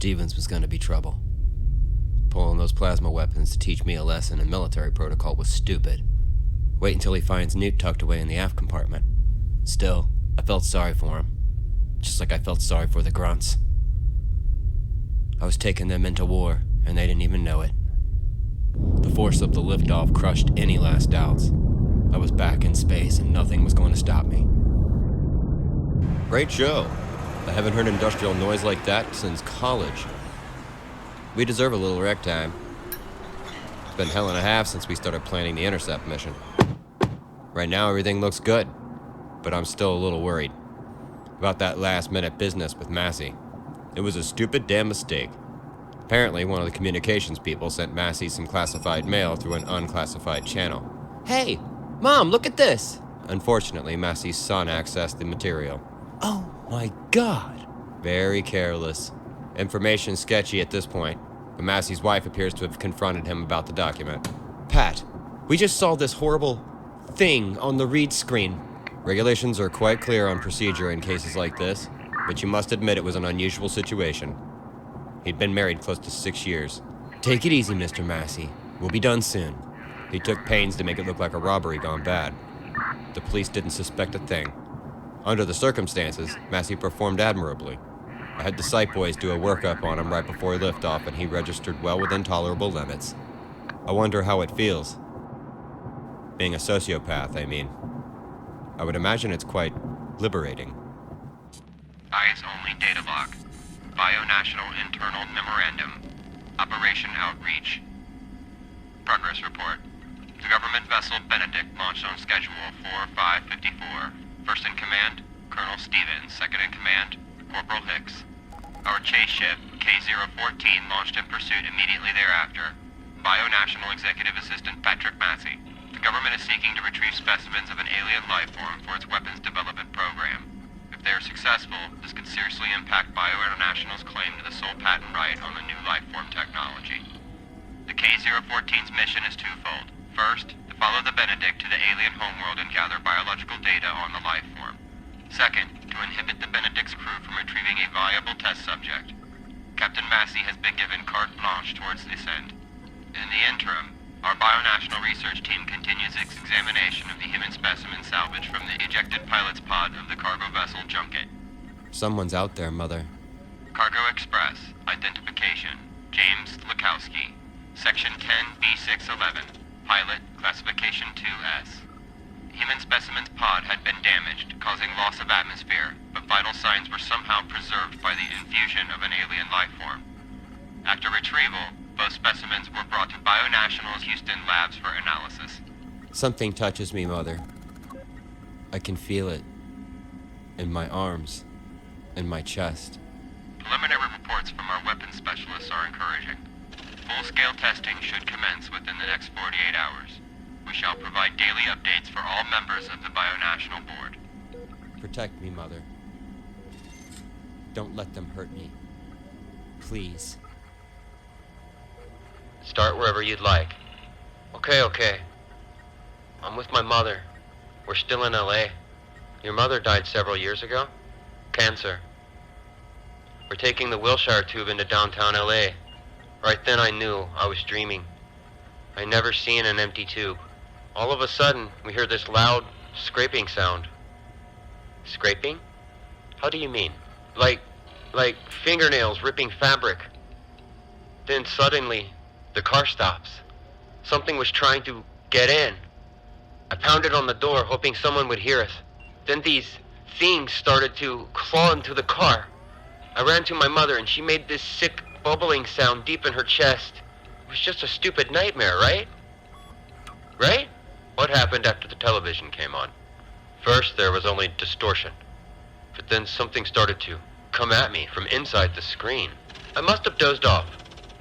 Stevens was gonna be trouble. Pulling those plasma weapons to teach me a lesson in military protocol was stupid. Wait until he finds Newt tucked away in the aft compartment. Still, I felt sorry for him. Just like I felt sorry for the grunts. I was taking them into war, and they didn't even know it. The force of the liftoff crushed any last doubts. I was back in space, and nothing was going to stop me. Great show. I haven't heard industrial noise like that since college. We deserve a little rec time. It's been hell and a half since we started planning the intercept mission. Right now, everything looks good, but I'm still a little worried about that last-minute business with Massey. It was a stupid damn mistake. Apparently, one of the communications people sent Massey some classified mail through an unclassified channel. Hey, Mom, look at this! Unfortunately, Massey's son accessed the material. Oh my God! Very careless. Information sketchy at this point, but Massey's wife appears to have confronted him about the document. Pat, we just saw this horrible thing on the read screen. Regulations are quite clear on procedure in cases like this, but you must admit it was an unusual situation. He'd been married close to 6 years. Take it easy, Mr. Massey. We'll be done soon. He took pains to make it look like a robbery gone bad. The police didn't suspect a thing. Under the circumstances, Massey performed admirably. I had the site boys do a workup on him right before liftoff, and he registered well within tolerable limits. I wonder how it feels. Being a sociopath, I mean. I would imagine it's quite liberating. Eyes-only data log. Bio-National Internal Memorandum. Operation Outreach. Progress report. The government vessel Benedict launched on schedule 4554. First in command, Colonel Stevens. Second in command, Corporal Hicks. Our chase ship, K-014, launched in pursuit immediately thereafter. Bio-National Executive Assistant Patrick Massey. The government is seeking to retrieve specimens of an alien life form for its weapons development program. If they are successful, this could seriously impact Bio-National's claim to the sole patent right on the new life form technology. The K-014's mission is twofold. First, to follow the Benedict to the alien homeworld and gather biological data on the life form. Second, to inhibit the Benedict's crew from retrieving a viable test subject. Captain Massey has been given carte blanche towards this end. In the interim, our Bio-National research team continues its examination of the human specimen salvaged from the ejected pilot's pod of the cargo vessel Junket. Someone's out there, Mother. Cargo Express, identification, James Lukowski, Section 10 B611, pilot, classification 2S. Human specimen's pod had been damaged, causing loss of atmosphere, but vital signs were somehow preserved by the infusion of an alien life form. After retrieval, both specimens were brought to Bio-National's Houston labs for analysis. Something touches me, Mother. I can feel it. In my arms. In my chest. Preliminary reports from our weapons specialists are encouraging. Full-scale testing should commence within the next 48 hours. We shall provide daily updates for all members of the Bio-National Board. Protect me, Mother. Don't let them hurt me. Please. Start wherever you'd like. Okay. I'm with my mother. We're still in L.A. Your mother died several years ago? Cancer. We're taking the Wilshire tube into downtown L.A. Right then I knew I was dreaming. I never seen an empty tube. All of a sudden, we heard this loud, scraping sound. Scraping? How do you mean? Like fingernails ripping fabric. Then suddenly, the car stops. Something was trying to get in. I pounded on the door, hoping someone would hear us. Then these things started to claw into the car. I ran to my mother, and she made this sick, bubbling sound deep in her chest. It was just a stupid nightmare, right? Right? What happened after the television came on? First, there was only distortion. But then something started to come at me from inside the screen. I must have dozed off.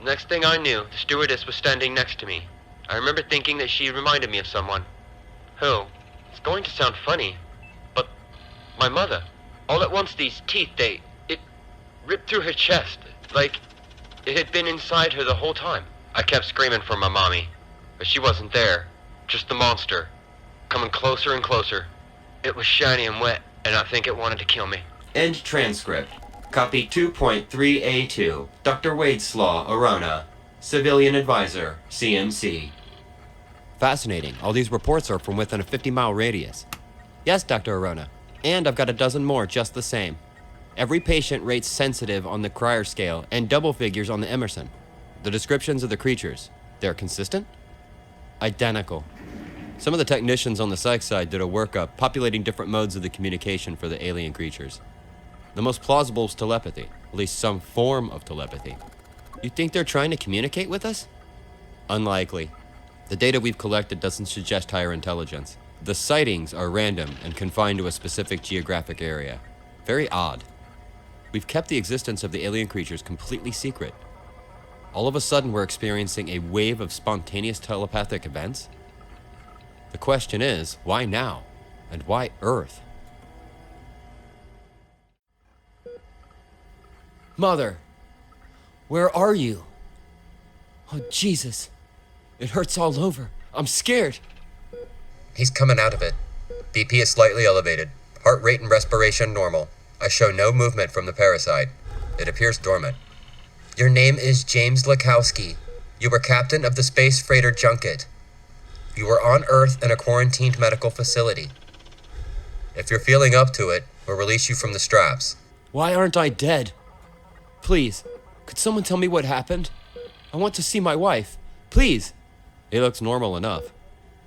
Next thing I knew, the stewardess was standing next to me. I remember thinking that she reminded me of someone. Who? It's going to sound funny, but my mother. All at once, these teeth, it ripped through her chest, like it had been inside her the whole time. I kept screaming for my mommy, but she wasn't there. Just the monster, coming closer and closer. It was shiny and wet, and I think it wanted to kill me. End transcript. Copy 2.3A2. Dr. Wadeslaw, Arona. Civilian Advisor, CMC. Fascinating. All these reports are from within a 50-mile radius. Yes, Dr. Arona. And I've got a dozen more just the same. Every patient rates sensitive on the Cryer scale and double figures on the Emerson. The descriptions of the creatures, they're consistent? Identical. Some of the technicians on the psych side did a workup populating different modes of the communication for the alien creatures. The most plausible is telepathy, at least some form of telepathy. You think they're trying to communicate with us? Unlikely. The data we've collected doesn't suggest higher intelligence. The sightings are random and confined to a specific geographic area. Very odd. We've kept the existence of the alien creatures completely secret. All of a sudden, we're experiencing a wave of spontaneous telepathic events? The question is, why now? And why Earth? Mother, where are you? Oh, Jesus. It hurts all over. I'm scared. He's coming out of it. BP is slightly elevated. Heart rate and respiration normal. I show no movement from the parasite. It appears dormant. Your name is James Lakowski. You were captain of the space freighter Junket. You were on Earth in a quarantined medical facility. If you're feeling up to it, we'll release you from the straps. Why aren't I dead? Please, could someone tell me what happened? I want to see my wife. Please. He looks normal enough.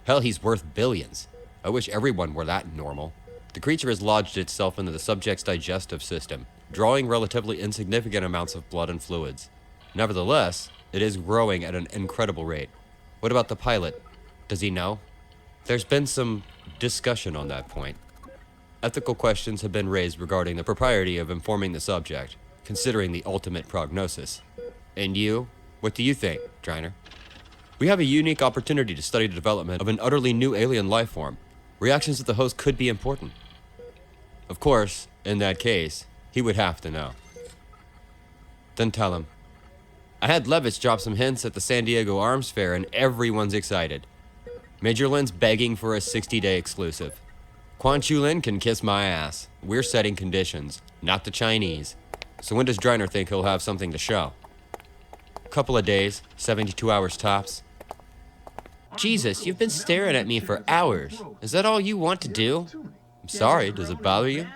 Hell, he's worth billions. I wish everyone were that normal. The creature has lodged itself into the subject's digestive system, drawing relatively insignificant amounts of blood and fluids. Nevertheless, it is growing at an incredible rate. What about the pilot? Does he know? There's been some discussion on that point. Ethical questions have been raised regarding the propriety of informing the subject, considering the ultimate prognosis. And you? What do you think, Driner? We have a unique opportunity to study the development of an utterly new alien life form. Reactions of the host could be important. Of course, in that case, he would have to know. Then tell him. I had Levitz drop some hints at the San Diego Arms Fair and everyone's excited. Major Lin's begging for a 60-day exclusive. Quan Chu Lin can kiss my ass. We're setting conditions, not the Chinese. So when does Driner think he'll have something to show? Couple of days, 72 hours tops. Jesus, you've been staring at me for hours. Is that all you want to do? I'm sorry, does it bother you?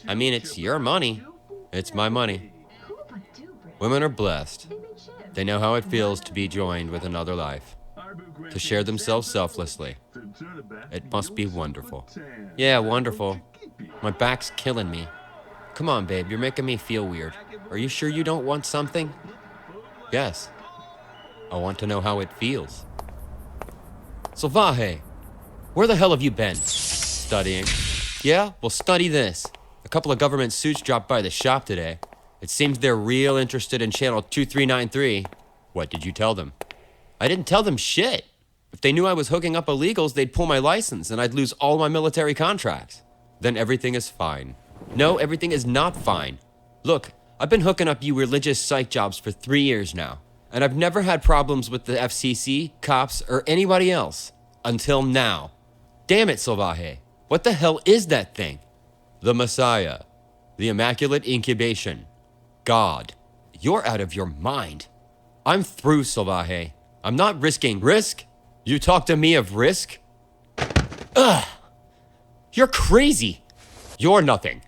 I mean, it's your money. It's my money. Women are blessed. They know how it feels to be joined with another life, to share themselves selflessly. It must be wonderful. Yeah, wonderful. My back's killing me. Come on, babe, you're making me feel weird. Are you sure you don't want something? Yes. I want to know how it feels. Salvaje, where the hell have you been? Studying. Yeah? Well, study this. A couple of government suits dropped by the shop today. It seems they're real interested in channel 2393. What did you tell them? I didn't tell them shit. If they knew I was hooking up illegals, they'd pull my license and I'd lose all my military contracts. Then everything is fine. No, everything is not fine. Look, I've been hooking up you religious psych jobs for 3 years now, and I've never had problems with the FCC, cops, or anybody else. Until now. Damn it, Salvaje. What the hell is that thing? The Messiah. The Immaculate Incubation. God. You're out of your mind. I'm through, Salvaje. I'm not risking risk. You talk to me of risk? Ugh. You're crazy. You're nothing.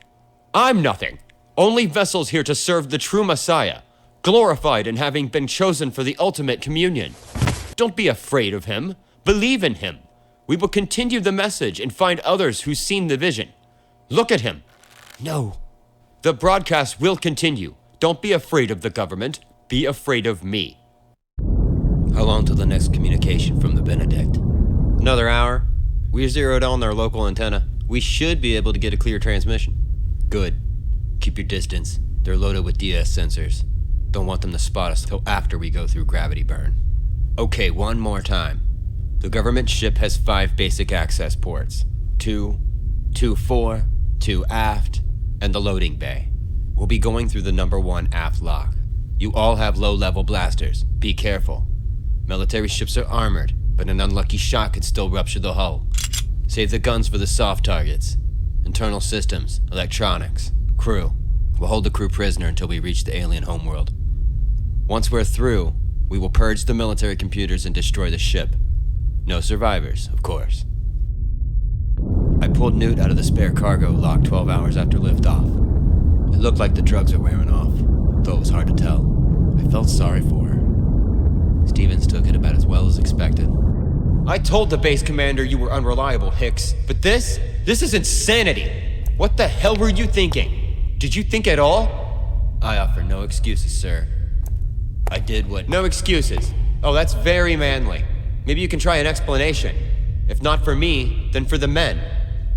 I'm nothing. Only vessels here to serve the true Messiah, glorified in having been chosen for the ultimate communion. Don't be afraid of him. Believe in him. We will continue the message and find others who've seen the vision. Look at him. No. The broadcast will continue. Don't be afraid of the government. Be afraid of me. How long till the next communication from the Benedict? Another hour. We zeroed on their local antenna. We should be able to get a clear transmission. Good. Keep your distance. They're loaded with DS sensors. Don't want them to spot us till after we go through gravity burn. Okay, one more time. The government ship has 5 basic access ports. 2, 2-4, 2 aft, and the loading bay. We'll be going through the number 1 aft lock. You all have low-level blasters. Be careful. Military ships are armored, but an unlucky shot could still rupture the hull. Save the guns for the soft targets. Internal systems, electronics, crew. We'll hold the crew prisoner until we reach the alien homeworld. Once we're through, we will purge the military computers and destroy the ship. No survivors, of course. I pulled Newt out of the spare cargo lock 12 hours after liftoff. It looked like the drugs were wearing off, though it was hard to tell. I felt sorry for her. Stevens took it about as well as expected. I told the base commander you were unreliable, Hicks, but this is insanity. What the hell were you thinking? Did you think at all? I offer no excuses, sir. I did what... No excuses. Oh, that's very manly. Maybe you can try an explanation. If not for me, then for the men.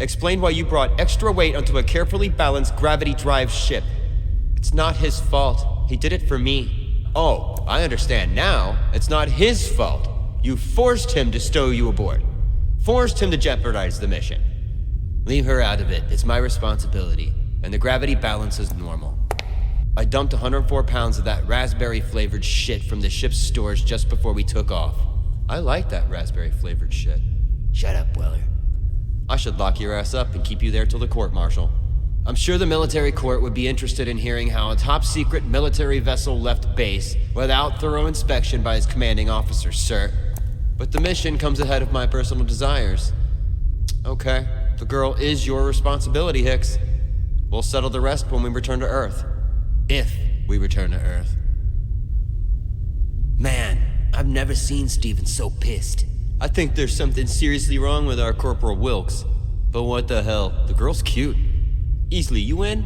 Explain why you brought extra weight onto a carefully balanced gravity-drive ship. It's not his fault. He did it for me. Oh, I understand now. It's not his fault. You forced him to stow you aboard. Forced him to jeopardize the mission. Leave her out of it. It's my responsibility. And the gravity balance is normal. I dumped 104 pounds of that raspberry-flavored shit from the ship's storage just before we took off. I like that raspberry-flavored shit. Shut up, Weller. I should lock your ass up and keep you there till the court-martial. I'm sure the military court would be interested in hearing how a top-secret military vessel left base without thorough inspection by its commanding officer, sir. But the mission comes ahead of my personal desires. Okay, the girl is your responsibility, Hicks. We'll settle the rest when we return to Earth. If we return to Earth. Man, I've never seen Steven so pissed. I think there's something seriously wrong with our Corporal Wilks. But what the hell? The girl's cute. Easley, you in?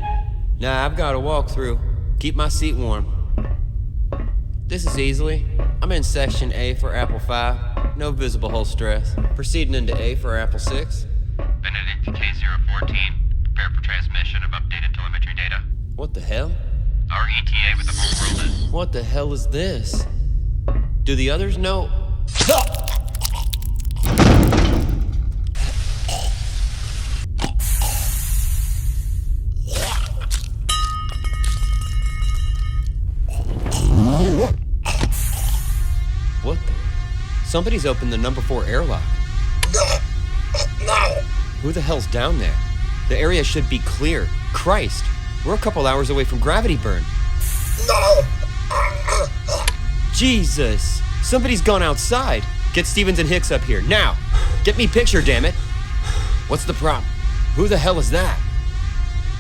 Nah, I've got a walkthrough. Keep my seat warm. This is Easley. I'm in Section A for Apple 5. No visible hull stress. Proceeding into A for Apple 6. Benedict to K014. Prepare for transmission of updated telemetry data. What the hell? Our ETA with the homeworld is... What the hell is this? Do the others know? What the? Somebody's opened the number 4 airlock. No! Who the hell's down there? The area should be clear. Christ, we're a couple hours away from gravity burn. No! Jesus! Somebody's gone outside. Get Stevens and Hicks up here, now! Get me picture, damn it! What's the problem? Who the hell is that?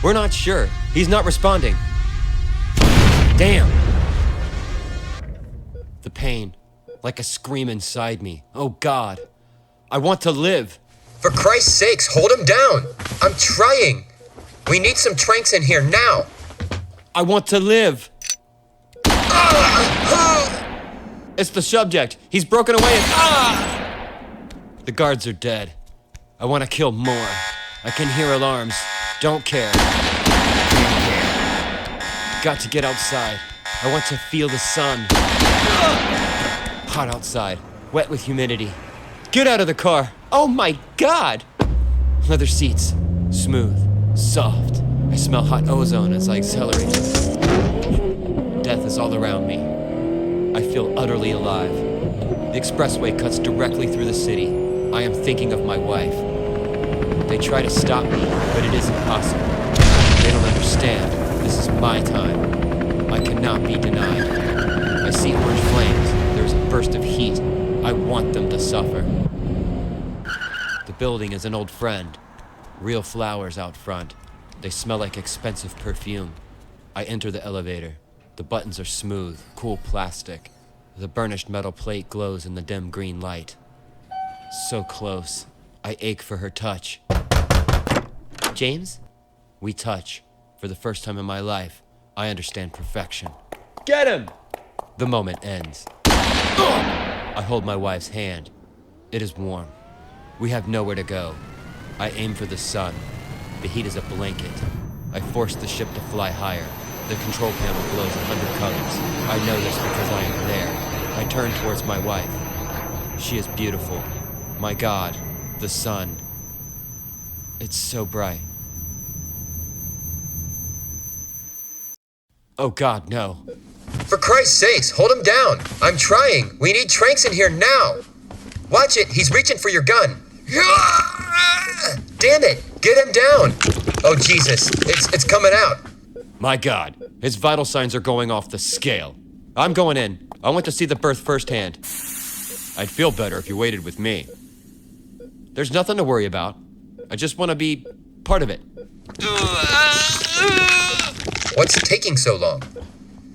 We're not sure. He's not responding. Damn! The pain. Like a scream inside me. Oh God. I want to live. For Christ's sakes, hold him down! I'm trying! We need some tranks in here now! I want to live. It's the subject. He's broken away and The guards are dead. I want to kill more. I can hear alarms. Don't care. Got to get outside. I want to feel the sun. Hot outside. Wet with humidity. Get out of the car. Oh my God! Leather seats. Smooth. Soft. I smell hot ozone as I accelerate. Death is all around me. I feel utterly alive. The expressway cuts directly through the city. I am thinking of my wife. They try to stop me, but it isn't possible. They don't understand. This is my time. I cannot be denied. I see orange flames. There's a burst of heat. I want them to suffer. The building is an old friend. Real flowers out front. They smell like expensive perfume. I enter the elevator. The buttons are smooth, cool plastic. The burnished metal plate glows in the dim green light. So close. I ache for her touch. James? We touch. For the first time in my life, I understand perfection. Get him! The moment ends. I hold my wife's hand. It is warm. We have nowhere to go. I aim for the sun. The heat is a blanket. I force the ship to fly higher. The control panel glows 100 colors. I know this because I am there. I turn towards my wife. She is beautiful. My God, the sun. It's so bright. Oh God, no. For Christ's sakes, hold him down! I'm trying! We need tranks in here now! Watch it! He's reaching for your gun! Damn it! Get him down! Oh Jesus, it's coming out! My God, his vital signs are going off the scale. I'm going in. I want to see the birth firsthand. I'd feel better if you waited with me. There's nothing to worry about. I just want to be part of it. What's taking so long?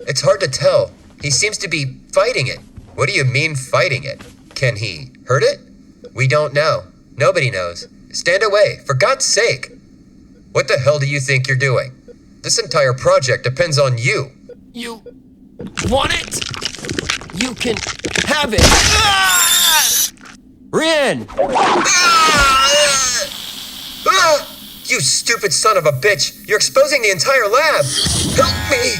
It's hard to tell. He seems to be fighting it. What do you mean fighting it? Can he hurt it? We don't know. Nobody knows. Stand away, for God's sake. What the hell do you think you're doing? This entire project depends on you. You want it? You can have it. Rin! You stupid son of a bitch! You're exposing the entire lab! Help me!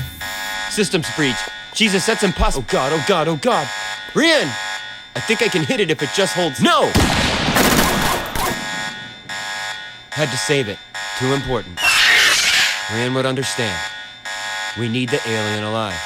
Systems breach. Jesus, that's impossible. Oh God, oh God, oh God. Rin! I think I can hit it if it just holds. No! Had to save it. Too important. Rin would understand. We need the alien alive.